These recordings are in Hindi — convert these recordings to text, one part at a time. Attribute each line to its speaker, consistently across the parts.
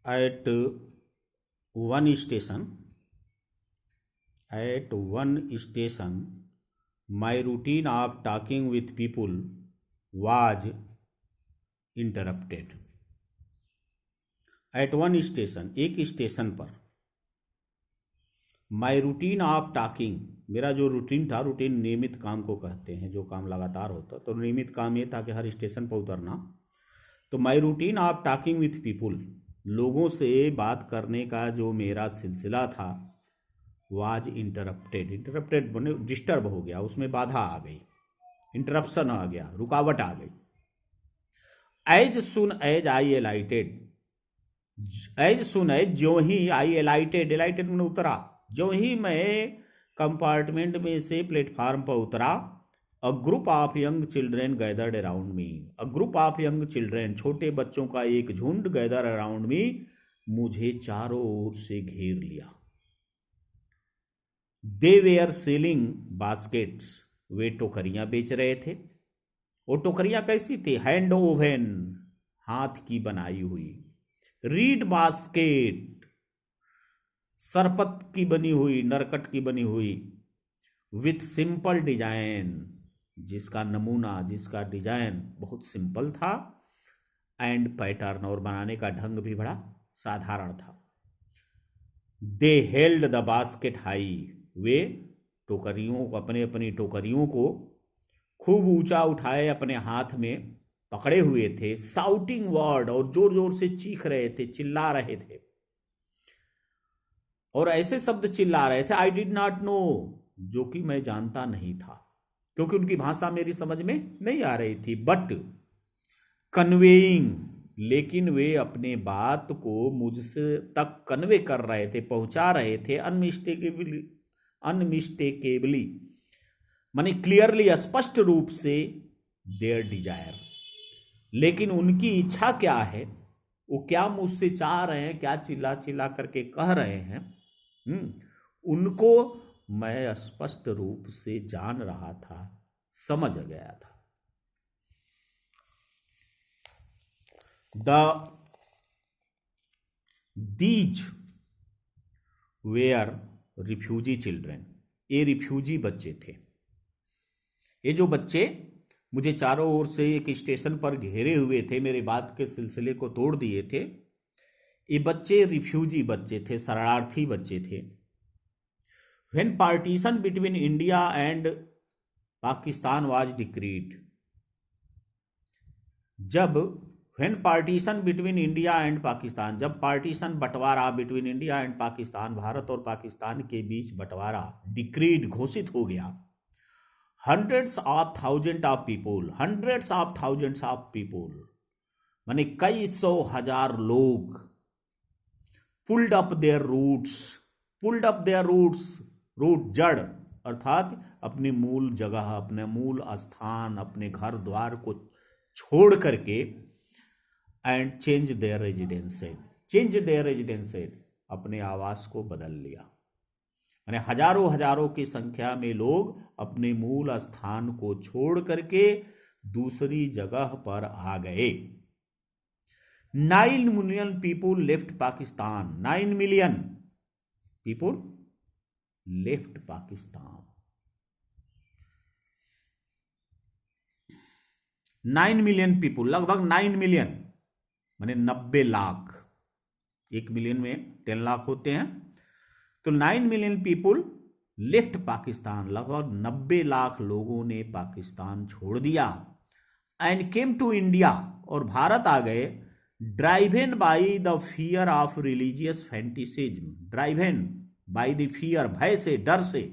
Speaker 1: at one station, at one station, my routine of talking with people was interrupted. At one station, एक स्टेशन पर, माई रूटीन ऑफ टॉकिंग, मेरा जो रूटीन था, रूटीन नियमित काम को कहते हैं, जो काम लगातार होता, तो नियमित काम ये था कि हर स्टेशन पर उतरना। तो my routine of talking with people, लोगों से बात करने का जो मेरा सिलसिला था, वाज इंटरप्टेड। इंटरप्टेड बने डिस्टर्ब हो गया, उसमें बाधा आ गई, इंटरप्शन आ गया, रुकावट आ गई। As soon as I alighted, as soon as जो ही आई एलाइटेड, एलाइटेड मैंने उतरा, जो ही मैं कंपार्टमेंट में से प्लेटफार्म पर उतरा, a group of young children gathered around me, a group of young children, छोटे बच्चों का एक झुंड, गैदर अराउंड मी, मुझे चारों ओर से घेर लिया। दे वेयर सेलिंग बास्केट्स, वे टोकरियां बेच रहे थे। वो टोकरियां कैसी थी? हैंड ओवन, हाथ की बनाई हुई। रीड बास्केट, सरपत की बनी हुई, नरकट की बनी हुई। विथ सिंपल डिजाइन, जिसका नमूना, जिसका डिजाइन बहुत सिंपल था। एंड पैटर्न, और बनाने का ढंग भी बड़ा साधारण था। They held the basket high, वे टोकरियों को, अपने अपनी टोकरियों को खूब ऊंचा उठाए अपने हाथ में पकड़े हुए थे। साउटिंग वर्ड, और जोर जोर से चीख रहे थे, चिल्ला रहे थे, और ऐसे शब्द चिल्ला रहे थे, आई डिड नॉट नो, जो कि मैं जानता नहीं था, क्योंकि उनकी भाषा मेरी समझ में नहीं आ रही थी। बट कन्वेइंग, लेकिन वे अपने बात को मुझसे तक कन्वे कर रहे थे, पहुंचा रहे थे। अनमिस्टेकेबली, अनमिस्टेकेबली माने क्लियरली, स्पष्ट रूप से, देयर डिजायर, लेकिन उनकी इच्छा क्या है, वो क्या मुझसे चाह रहे हैं, क्या चिल्ला चिल्ला करके कह रहे हैं, उनको मैं स्पष्ट रूप से जान रहा था, समझ गया था। दीज वेयर रिफ्यूजी चिल्ड्रेन, ये रिफ्यूजी बच्चे थे। ये जो बच्चे मुझे चारों ओर से एक स्टेशन पर घेरे हुए थे, मेरे बात के सिलसिले को तोड़ दिए थे, ये बच्चे रिफ्यूजी बच्चे थे, शरणार्थी बच्चे थे। When partition between India and Pakistan was decreed, जब when partition between India and Pakistan, जब पार्टीशन, बंटवारा, between India and Pakistan, Bharat और पाकिस्तान के बीच बंटवारा, डिक्रीड, घोषित हो गया। Hundreds of thousand of people, hundreds of thousands of people माने कई सौ हजार लोग, pulled up their roots, pulled up their roots, root जड़, अर्थात अपनी मूल जगह, अपने मूल स्थान, अपने घर द्वार को छोड़ करके, and change their residences, change their residences, अपने आवास को बदल लिया। यानी हजारों हजारों की संख्या में लोग अपने मूल स्थान को छोड़ करके दूसरी जगह पर आ गए। 9 million people left Pakistan, 9 million people left Pakistan, 9 million people, लगभग 9 मिलियन माने 90 लाख, 1 मिलियन में 10 लाख होते हैं, तो 9 मिलियन पीपुल लेफ्ट पाकिस्तान, लगभग 90 लाख लोगों ने पाकिस्तान छोड़ दिया। एंड केम टू इंडिया, और भारत आ गए। Driven by the fear of religious fanaticism, driven by the fear, भय से, डर से,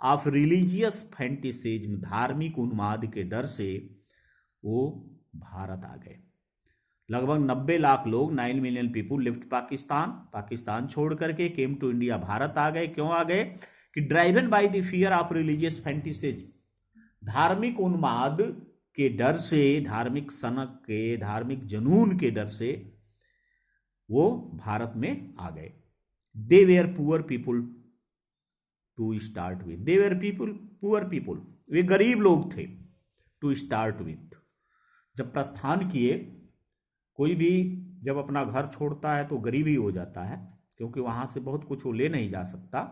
Speaker 1: ऑफ रिलीजियस फैंटिसिज्म, धार्मिक उन्माद के डर से वो भारत आ गए। लगभग 90 लाख लोग, 9 million people left Pakistan, Pakistan छोड़ करके, केम टू इंडिया, भारत आ गए। क्यों आ गए? कि driven by the fear of religious fanaticism, धार्मिक उन्माद के डर से, धार्मिक सनक के, धार्मिक जनून के डर से वो भारत में आ गए। They were poor people to start with, they were people, poor people, वे गरीब लोग थे। टू स्टार्ट विथ, जब प्रस्थान किए, कोई भी जब अपना घर छोड़ता है तो गरीबी हो जाता है, क्योंकि वहां से बहुत कुछ वो ले नहीं जा सकता।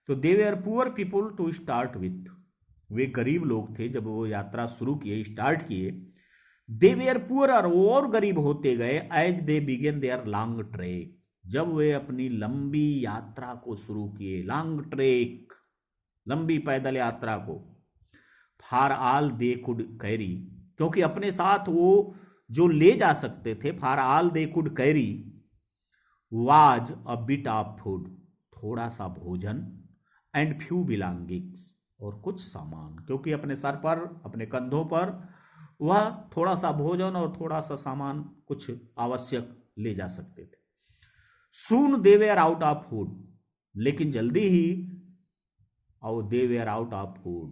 Speaker 1: तो they were poor people to start with, वे गरीब लोग थे जब वो यात्रा शुरू किए, स्टार्ट किए। दे वेर पुअर, और गरीब होते गए as they began their long trek, जब वे अपनी लंबी यात्रा को शुरू किए, लॉन्ग ट्रेक, लंबी पैदल यात्रा को। For all they could carry, क्योंकि अपने साथ वो जो ले जा सकते थे, for all they could carry was a bit of food, थोड़ा सा भोजन, एंड फ्यू बिलोंगिंग्स, और कुछ सामान, क्योंकि अपने सर पर, अपने कंधों पर वह थोड़ा सा भोजन और थोड़ा सा सामान, कुछ आवश्यक ले जा सकते थे। Soon they were out of food, लेकिन जल्दी ही और they were out of food,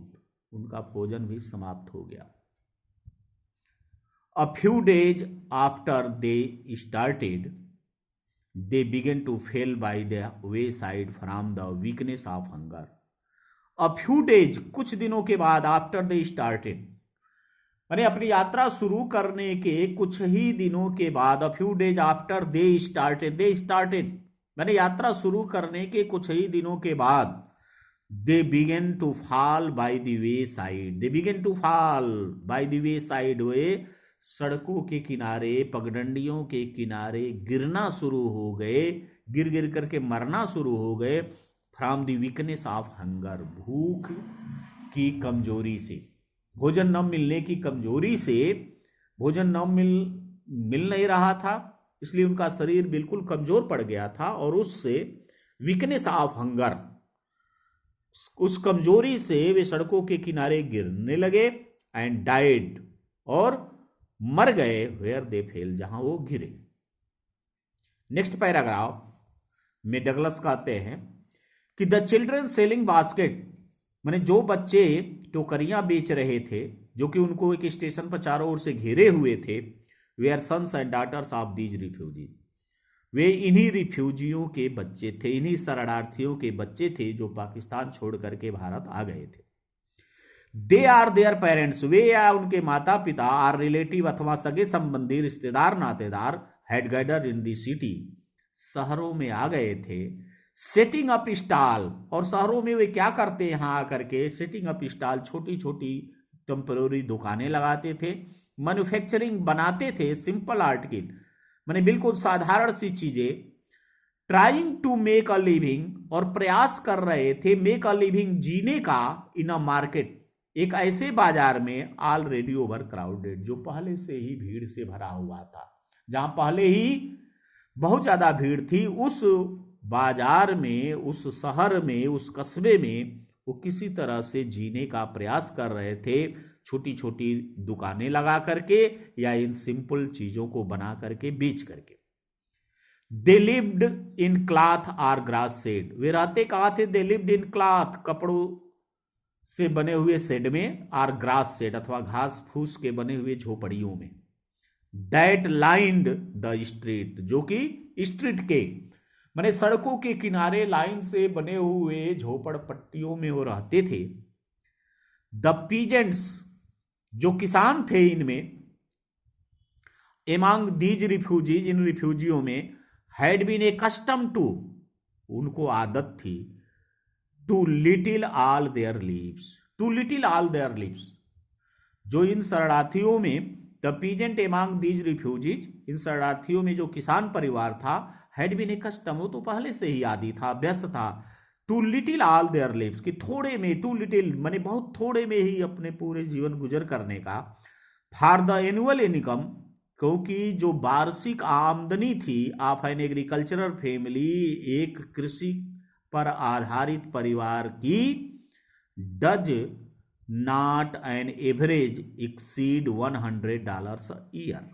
Speaker 1: उनका भोजन भी समाप्त हो गया। A few days after they started they began to fail by the wayside from the weakness of hunger. A few days, कुछ दिनों के बाद, आफ्टर दे स्टार्टेड, माने अपनी यात्रा शुरू करने के कुछ ही दिनों के बाद, अ few days after they started माने यात्रा शुरू करने के कुछ ही दिनों के बाद, they began to fall by the wayside, they began to fall by the wayside, वे सड़कों के किनारे, पगडंडियों के किनारे गिरना शुरू हो गए, गिर गिर करके मरना शुरू हो गए। From the weakness of hunger, भूख की कमजोरी से, भोजन न मिलने की कमजोरी से, भोजन न मिल नहीं रहा था, इसलिए उनका शरीर बिल्कुल कमजोर पड़ गया था, और उससे वीकनेस ऑफ हंगर, उस कमजोरी से वे सड़कों के किनारे गिरने लगे। एंड डाइड, और मर गए, वेयर दे फेल, जहां वो गिरे। नेक्स्ट पैराग्राफ में डगलस कहते हैं कि द चिल्ड्रन सेलिंग बास्केट, माने जो बच्चे टोकरियां बेच रहे थे, जो कि उनको एक स्टेशन पर चारों ओर से घेरे हुए थे, they are sons and daughters of these refugee, वे इन्हीं रिफ्यूजियों के बच्चे थे, इन्हीं शरणार्थियों के बच्चे थे जो पाकिस्तान छोड़ करके भारत आ गए थे। दे आर देयर पेरेंट्स, वे या उनके माता पिता, आर रिलेटिव अथवा सगे संबंधी, रिश्तेदार, नातेदार, had gathered in the city, शहरों में आ गए थे। सेटिंग अप स्टॉल, और शहरों में वे क्या करते हैं, यहां आकर के सेटिंग अप स्टॉल, छोटी छोटी टेम्पररी दुकानें लगाते थे। मैन्युफैक्चरिंग, बनाते थे सिंपल आर्टिकल, माने बिल्कुल साधारण सी चीजें। Trying to make a living, और प्रयास कर रहे थे मेक अ लिविंग, जीने का, इन अ मार्केट, एक ऐसे बाजार में ऑलरेडी ओवर क्राउडेड, जो पहले से ही भीड़ से भरा हुआ था, जहां पहले ही बहुत ज्यादा भीड़ थी। उस बाजार में, उस शहर में, उस कस्बे में वो किसी तरह से जीने का प्रयास कर रहे थे, छोटी छोटी दुकानें लगा करके या इन सिंपल चीजों को बना करके, बेच करके। They lived in cloth or grass shed, वे रहते कहां थे, दे लिव्ड इन क्लॉथ, कपड़ों से बने हुए शेड में, आर ग्रास शेड अथवा घास फूस के बने हुए झोपड़ियों में। दैट लाइंड द स्ट्रीट, जो कि स्ट्रीट के, माने सड़कों के किनारे लाइन से बने हुए झोपड़ पट्टियों में वो रहते थे। द पीजेंट्स, जो किसान थे इनमें, एमंग दीज रिफ्यूजीज, इन रिफ्यूजियों में, had been a custom to, उनको आदत थी, to little all their lives, to little all their lives, जो इन शरणार्थियों में, the peasant among these refugees, इन शरणार्थियों में जो किसान परिवार था, हैड बीन ए कस्टम, वो तो पहले से ही आदी था, व्यस्त था, too little all their lives, कि थोड़े में, टू लिटिल माने बहुत थोड़े में ही अपने पूरे जीवन गुजर करने का। फॉर द एनुअल इनकम, क्योंकि जो वार्षिक आमदनी थी, ऑफ एन एग्रीकल्चरल फैमिली, एक कृषि पर आधारित परिवार की, does not an average exceed $100 year,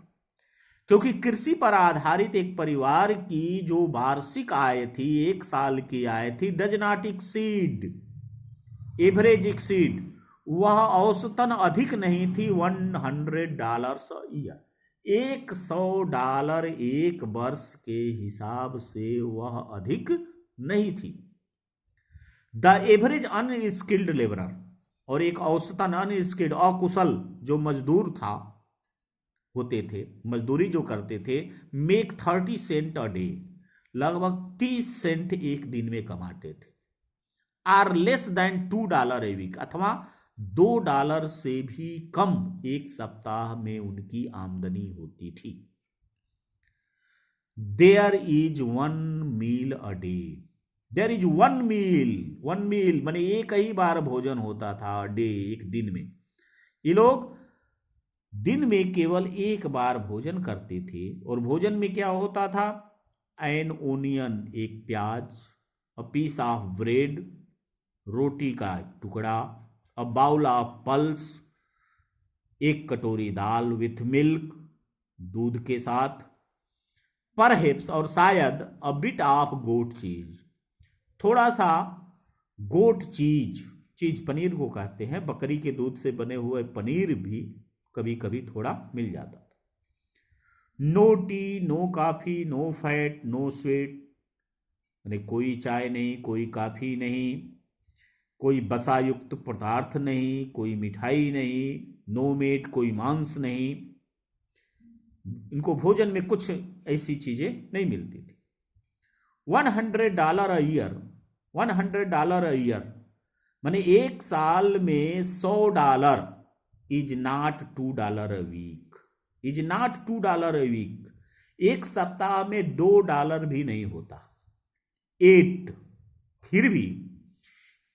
Speaker 1: क्योंकि कृषि पर आधारित एक परिवार की जो वार्षिक आय थी, एक साल की आय थी, does not exceed, average exceed, वह औसतन अधिक नहीं थी, $100 ईयर, $100 एक वर्ष के हिसाब से वह अधिक नहीं थी। द एवरेज अनस्किल्ड लेबरर, और एक औसतन अनस्किल्ड, अकुशल जो मजदूर था, होते थे, मजदूरी जो करते थे, मेक 30 सेंट अ डे, लगभग 30 सेंट एक दिन में कमाते थे, are less than $2 a week, अथवा $2 से भी कम एक सप्ताह में उनकी आमदनी होती थी। There is 1 meal a day, there is 1 meal, 1 meal माने एक ही बार भोजन होता था, डे एक दिन में। ये लोग दिन में केवल एक बार भोजन करते थे, और भोजन में क्या होता था? एन ओनियन, एक प्याज, अ पीस ऑफ ब्रेड, रोटी का टुकड़ा, अ बाउल ऑफ पल्स, एक कटोरी दाल, विथ मिल्क, दूध के साथ, परहेप्स, और शायद, अ बिट ऑफ गोट चीज, थोड़ा सा गोट चीज, चीज पनीर को कहते हैं, बकरी के दूध से बने हुए पनीर भी कभी कभी थोड़ा मिल जाता था। No tea, no coffee, no fat, no sweet, यानी कोई चाय नहीं, कोई कॉफी नहीं, कोई बसायुक्त पदार्थ नहीं, कोई मिठाई नहीं, नो मीट, कोई मांस नहीं, इनको भोजन में कुछ ऐसी चीजें नहीं मिलती थी। $100 अ ईयर, $100 अ ईयर माने एक साल में $100 is not $2 a week, is not $2 a week, एक सप्ताह में $2 भी नहीं होता। 8, फिर भी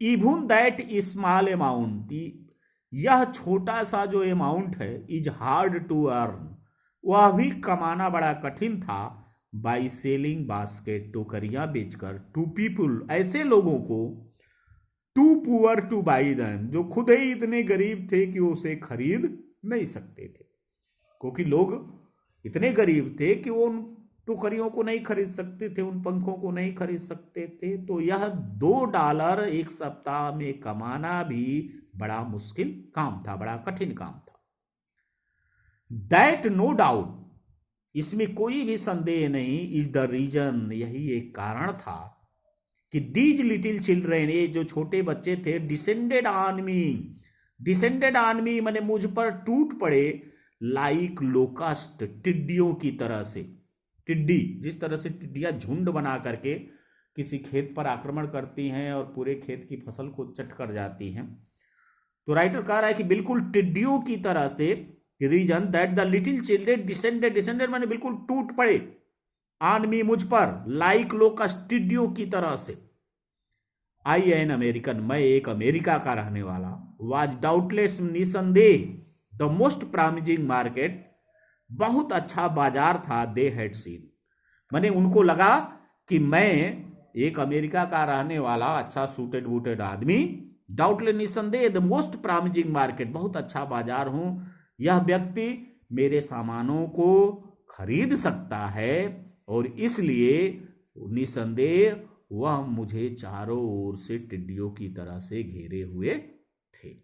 Speaker 1: इवन दैट स्मॉल अमाउंट, यह छोटा सा जो अमाउंट है, इज हार्ड टू अर्न, वह भी कमाना बड़ा कठिन था, बाई सेलिंग बास्केट, टोकरियां बेचकर, टू पीपुल, ऐसे लोगों को, too poor to buy them, जो खुद ही इतने गरीब थे कि उसे खरीद नहीं सकते थे, क्योंकि लोग इतने गरीब थे कि वो उन टोकरियों को नहीं खरीद सकते थे, उन पंखों को नहीं खरीद सकते थे। तो यह $2 एक सप्ताह में कमाना भी बड़ा मुश्किल काम था, बड़ा कठिन काम था। दैट नो डाउट, इसमें कोई भी संदेह नहीं, इज द रीजन, यही एक कारण था कि दीज लिटिल चिल्ड्रेन, ये जो छोटे बच्चे थे, descended on me, descended on me माने मुझ पर टूट पड़े, लाइक लोकस्ट, टिड्डियों की तरह से। टिड्डी, जिस तरह से टिड्डियां झुंड बना करके किसी खेत पर आक्रमण करती हैं और पूरे खेत की फसल को चट कर जाती हैं, तो राइटर कह रहा है कि बिल्कुल टिड्डियों की तरह से, reason that the little children descended, descended माने बिल्कुल टूट पड़े, ऑन मी, मुझ पर, लाइक लोकस्ट, टिड्डियों की तरह से। आई एन अमेरिकन, मैं एक अमेरिका का रहने वाला, वाज डाउटलेस, निसंदेह, द मोस्ट प्रॉमिसिंग मार्केट, बहुत अच्छा बाजार था, दे हैड सीन, माने उनको लगा कि मैं एक अमेरिका का रहने वाला अच्छा सूटेड वूटेड आदमी, डाउटलेस, निसंदेह, द मोस्ट प्रॉमिसिंग मार्केट, बहुत अच्छा बाजार हूं, यह व्यक्ति मेरे सामानों को खरीद सकता है, और इसलिए निसंदेह वह मुझे चारों ओर से टिड्डियों की तरह से घेरे हुए थे।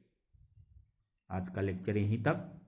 Speaker 1: आज का लेक्चर यहीं तक।